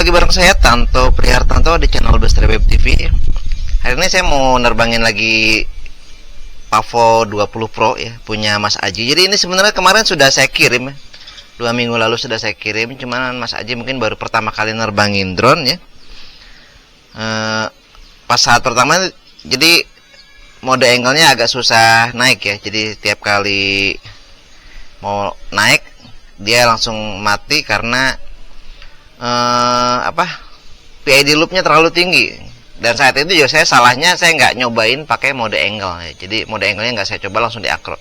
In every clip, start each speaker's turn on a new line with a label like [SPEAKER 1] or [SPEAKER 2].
[SPEAKER 1] lagi bareng saya Tanto Prihartanto di channel Bestari Web TV. Hari ini saya mau nerbangin lagi Pavo 20 Pro ya, punya Mas Aji. Jadi ini sebenarnya kemarin sudah saya kirim ya. 2 minggu lalu sudah saya kirim, cuman Mas Aji mungkin baru pertama kali nerbangin drone ya. Pas saat pertama jadi mode angle-nya agak susah naik ya. Jadi tiap kali mau naik dia langsung mati karena PID loopnya terlalu tinggi. Dan saat itu juga saya nggak nyobain pakai mode angle ya. Jadi mode angle-nya nggak saya coba, langsung di acro.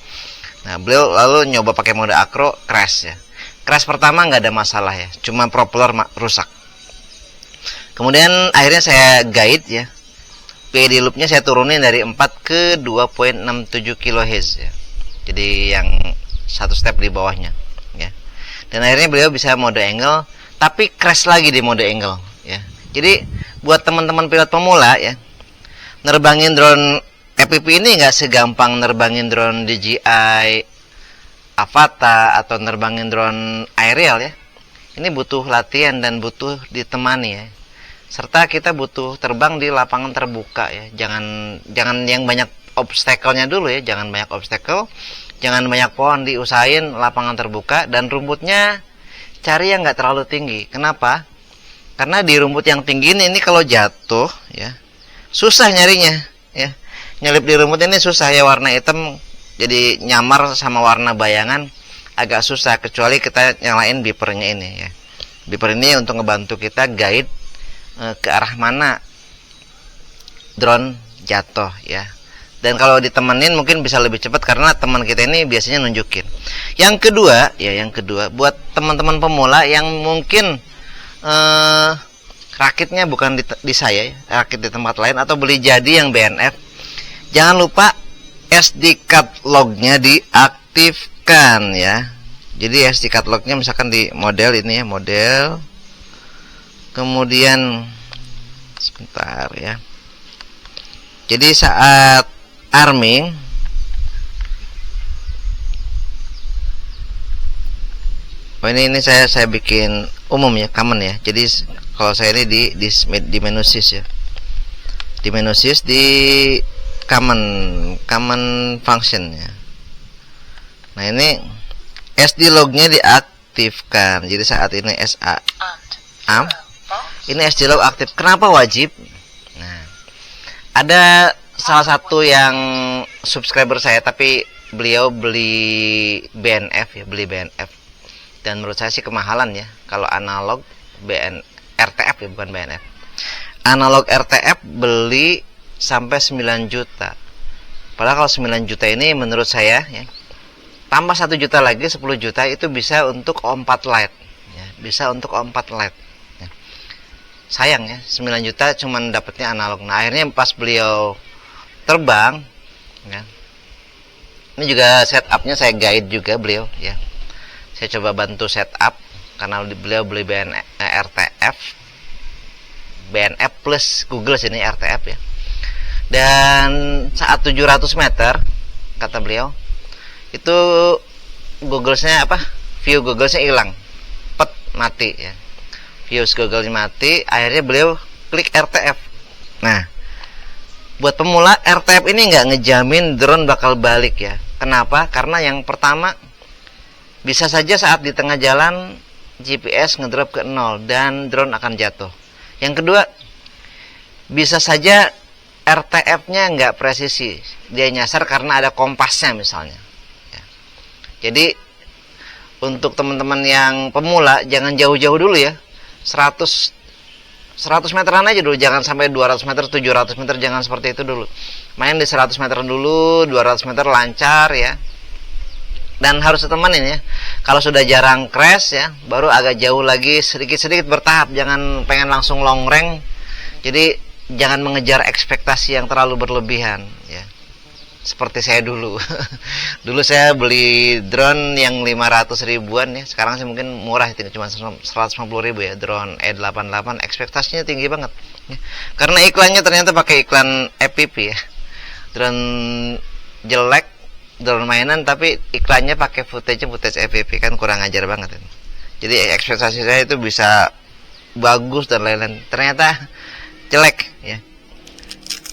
[SPEAKER 1] Nah, beliau lalu nyoba pakai mode acro, crash ya. Crash pertama nggak ada masalah ya, cuma propeller rusak. Kemudian akhirnya saya guide ya, PID loopnya saya turunin dari 4 ke 2.67 kHz ya. Jadi yang satu step di bawahnya ya. Dan akhirnya beliau bisa mode angle, tapi crash lagi di mode angle ya. Jadi buat teman-teman pilot pemula ya, nerbangin drone FPV ini nggak segampang nerbangin drone DJI Avata atau nerbangin drone aerial ya. Ini butuh latihan dan butuh ditemani ya. Serta kita butuh terbang di lapangan terbuka ya. Jangan yang banyak obstacle-nya dulu ya, jangan banyak obstacle, jangan banyak pohon, diusahain lapangan terbuka dan rumputnya cari yang nggak terlalu tinggi. Kenapa? Karena di rumput yang tinggi ini kalau jatuh ya susah nyarinya ya. Nyelip di rumput ini susah ya, warna hitam jadi nyamar sama warna bayangan agak susah, kecuali kita nyalain beepernya ini ya. Beeper ini untuk ngebantu kita guide ke arah mana drone jatuh ya. Dan kalau ditemenin mungkin bisa lebih cepat karena teman kita ini biasanya nunjukin. Yang kedua buat teman-teman pemula yang mungkin rakitnya bukan di saya, rakit di tempat lain atau beli jadi yang BNF, jangan lupa SD card lognya diaktifkan ya. Jadi SD card lognya misalkan di model ini ya, model, kemudian sebentar ya. Jadi saat arming ini saya bikin umum ya, common ya. Jadi kalau saya ini di menu sys ya, di menu sys di common function ya. Nah ini SD lognya diaktifkan. Jadi saat ini ini SD log aktif. Kenapa wajib? Nah, ada salah satu yang subscriber saya, tapi beliau beli BNF ya, dan menurut saya sih kemahalan ya. Kalau analog RTF ya, bukan BNF. Analog RTF beli sampai 9 juta. Padahal kalau 9 juta ini menurut saya ya, tambah 1 juta lagi 10 juta itu bisa untuk O4 Lite ya, bisa untuk O4 Lite ya. Sayang ya, 9 juta cuman dapatnya analog. Nah, akhirnya pas beliau terbang ya, ini juga setupnya saya guide juga beliau ya. Saya coba bantu setup karena beliau beli RTF BNF plus Google sini RTF ya. Dan saat 700 meter kata beliau itu Google-nya view Google-nya hilang, mati ya, view Google-nya mati. Akhirnya beliau klik RTF. Nah, buat pemula RTF ini nggak ngejamin drone bakal balik ya. Kenapa? Karena yang pertama, bisa saja saat di tengah jalan GPS ngedrop ke 0 dan drone akan jatuh. Yang kedua, bisa saja RTF-nya nggak presisi, dia nyasar karena ada kompasnya misalnya ya. Jadi untuk teman-teman yang pemula jangan jauh-jauh dulu ya, 100 meteran aja dulu, jangan sampai 200 meter, 700 meter, jangan seperti itu dulu. Main di 100 meter dulu, 200 meter lancar ya. Dan harus ditemenin ya. Kalau sudah jarang crash ya, baru agak jauh lagi, sedikit-sedikit bertahap, jangan pengen langsung long range. Jadi jangan mengejar ekspektasi yang terlalu berlebihan ya. Seperti saya dulu. Dulu saya beli drone yang 500 ribuan ya. Sekarang sih mungkin murah, cuma 150 ribu ya, drone E88. Ekspektasinya tinggi banget ya. Karena iklannya ternyata pakai iklan FPV ya. Drone jelek, drone mainan, tapi iklannya pakai footage FPV, kan kurang ajar banget ini. Jadi ekspektasi saya itu bisa bagus dan lain-lain. Ternyata jelek ya.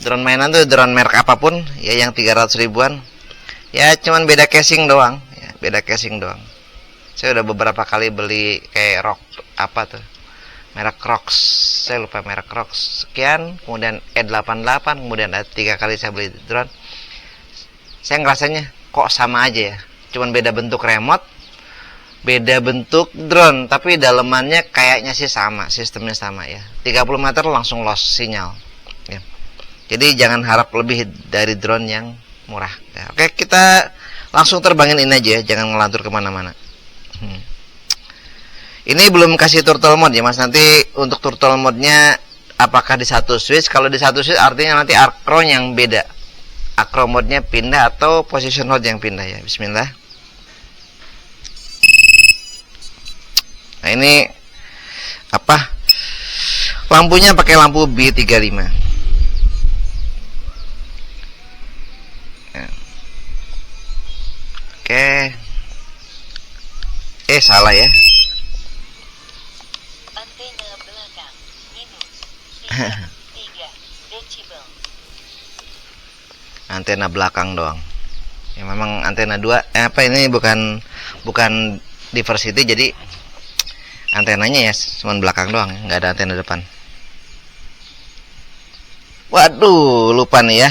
[SPEAKER 1] Drone mainan tuh drone merek apapun ya yang 300 ribuan ya cuman beda casing doang ya, beda casing doang. Saya udah beberapa kali beli kayak Rock apa tuh merek Crocs, saya lupa merek Crocs sekian, kemudian E88, kemudian ada 3 kali saya beli drone. Saya ngerasanya kok sama aja ya, cuman beda bentuk remote, beda bentuk drone, tapi dalemannya kayaknya sih sama, sistemnya sama ya. 30 meter langsung lost sinyal ya. Jadi jangan harap lebih dari drone yang murah ya. Oke, kita langsung terbangin ini aja ya, jangan ngelantur kemana-mana. Ini belum kasih turtle mode ya mas. Nanti untuk turtle mode nya apakah di satu switch? Kalau di satu switch artinya nanti acro yang beda, acro mode nya pindah atau position hold yang pindah ya. Bismillah. Nah ini apa, lampunya pakai lampu B35 ya. Oke, salah ya. Antena belakang doang ya, memang antena 2 apa ini bukan diversity, jadi antenanya ya cuma belakang doang, nggak ada antena depan. Waduh, lupa nih ya,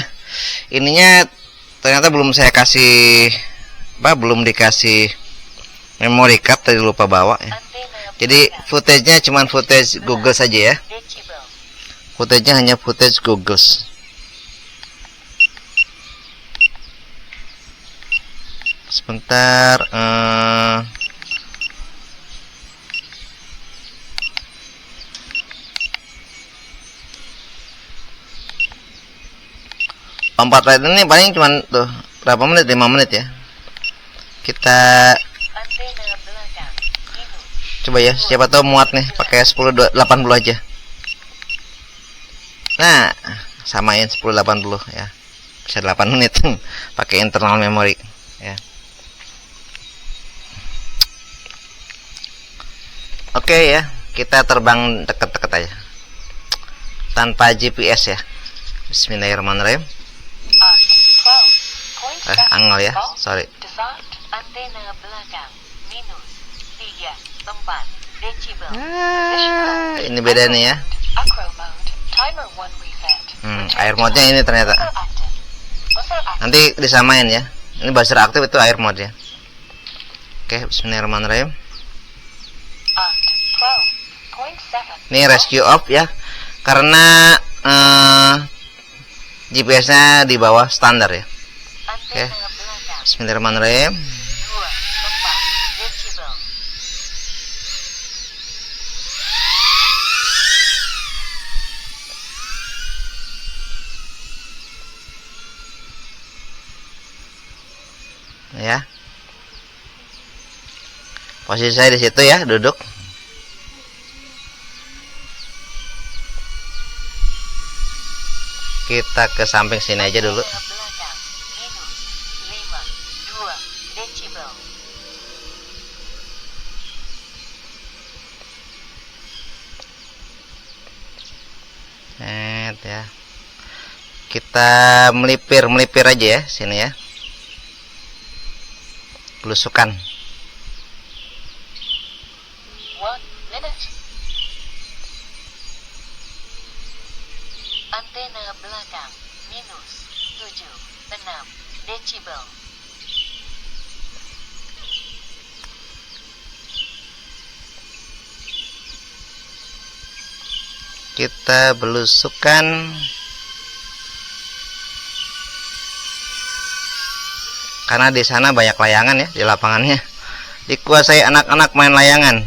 [SPEAKER 1] ininya ternyata belum saya kasih belum dikasih memory card, tadi lupa bawa ya. Jadi footage-nya cuma footage Google saja ya, footage-nya hanya footage Google. Sebentar, lompat light ini paling cuman tuh berapa menit, 5 menit ya. Kita coba ya, siapa tahu muat nih pakai 1080 aja. Nah, samain 1080 ya, bisa 8 menit pakai internal memory ya. Oke ya, kita terbang deket-deket aja tanpa GPS ya. Bismillahirrahmanirrahim. Angel ya, sorry. Ini beda nih ya. Air mode-nya ini ternyata. Nanti disamain ya. Ini buzzer aktif, itu air mode ya. Oke, bismillahirrahmanirrahim. Ini rescue off ya, karena GPS-nya di bawah standar ya. Oke, bismillahirrahmanirrahim. Ya, posisi saya di situ ya, duduk. Kita ke samping sini aja dulu. Ya. Kita melipir aja ya sini ya. Belusukan.
[SPEAKER 2] Antena belakang minus 76 desibel.
[SPEAKER 1] Kita belusukan. Karena di sana banyak layangan ya, di lapangannya dikuasai anak-anak main layangan.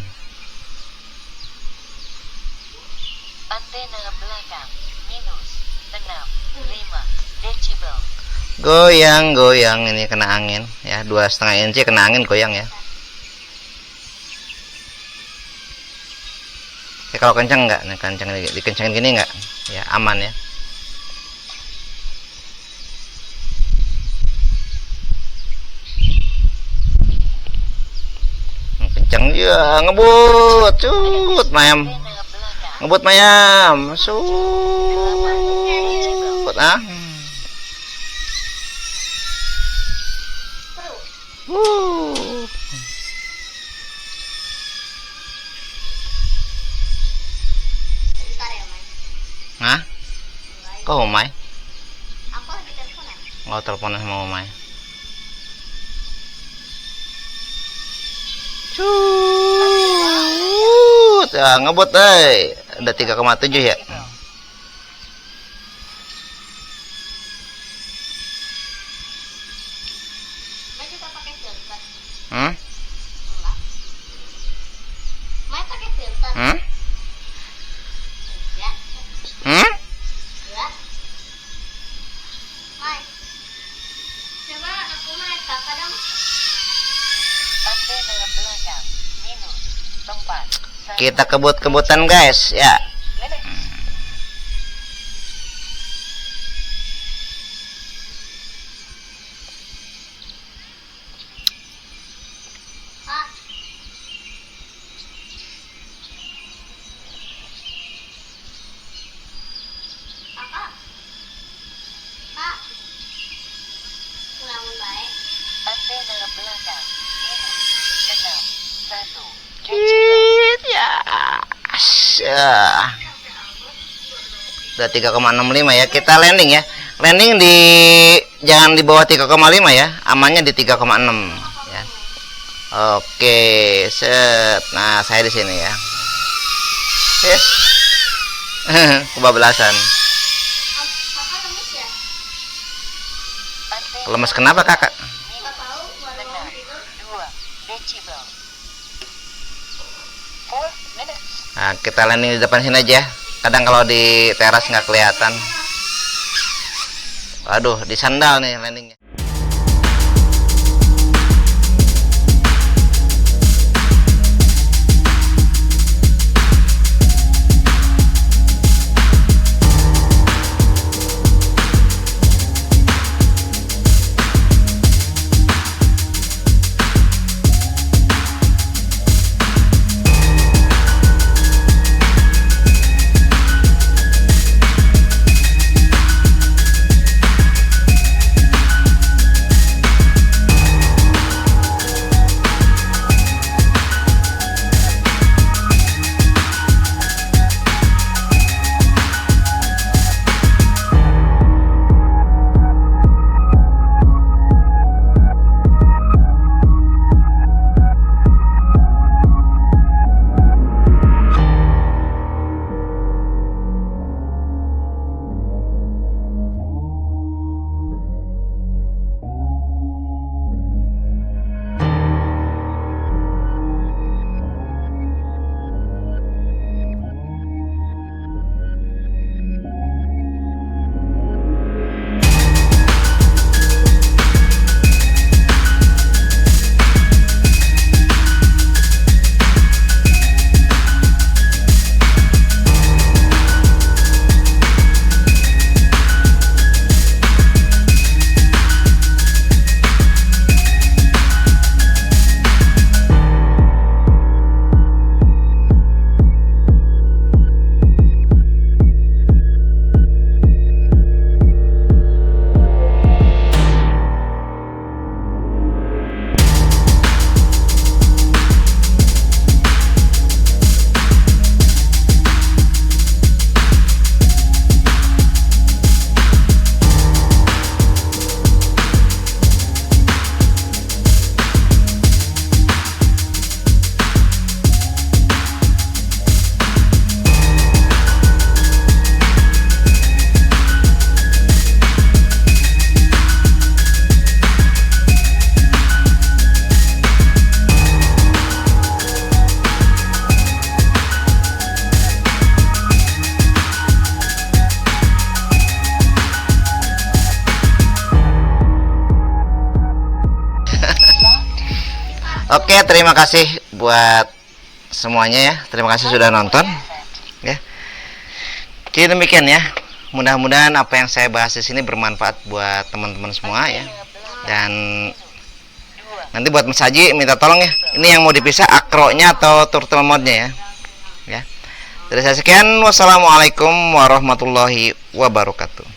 [SPEAKER 2] Antena belakang minus 65 desibel.
[SPEAKER 1] Goyang ini kena angin ya, 2,5 inci kena angin goyang ya. Ya kalau kencang enggak, nih kencang dikencangin gini enggak ya, aman ya. Kencang ya, ngebut cut mayam. Ngebut mayam. Sut. Ah.
[SPEAKER 3] Bentar ya, Mai.
[SPEAKER 1] Hah? Kok Umay?
[SPEAKER 3] Aku lagi teleponan.
[SPEAKER 1] Oh, teleponan sama Umay. Cut. Ya, ngebut Udah 3,7 ya.
[SPEAKER 3] Mai juga pakai filter.
[SPEAKER 1] Hmm?
[SPEAKER 3] Enggak. Mai pakai filter.
[SPEAKER 1] Hmm?
[SPEAKER 3] Ya.
[SPEAKER 1] Hmm?
[SPEAKER 3] Ya. Mai. Coba aku lihat kakak dong.
[SPEAKER 2] Antena belakang minus tempat.
[SPEAKER 1] Kita kebut-kebutan guys, ya.
[SPEAKER 2] Nenek.
[SPEAKER 3] Kak. Kakak. Kak. Ngelamun baik.
[SPEAKER 2] Antena belakang minus 6 1 decibel.
[SPEAKER 1] Cit, ya. Ya. Udah 3,65 ya. Kita landing ya. Landing di jangan di bawah 3,5 ya. Amannya di 3,6 ya. Oke, set. Nah, saya di sini ya. Yes. Kebablasan.
[SPEAKER 3] Kakak lemes ya?
[SPEAKER 2] Antena
[SPEAKER 1] Lemes kenapa, Kakak?
[SPEAKER 3] Nggak tahu, baru mau tidur.
[SPEAKER 2] 2 decibel. 4 minutes.
[SPEAKER 1] Nah, kita landing di depan sini aja. Kadang kalau di teras nggak kelihatan. Waduh, di sandal nih landingnya. Oke, terima kasih buat semuanya ya. Terima kasih sudah nonton ya. Jadi demikian ya. Mudah-mudahan apa yang saya bahas di sini bermanfaat buat teman-teman semua ya. Dan nanti buat Mas Haji minta tolong ya. Ini yang mau dipisah akronya atau turtle mode-nya ya. Ya. Dari saya sekian, wassalamualaikum warahmatullahi wabarakatuh.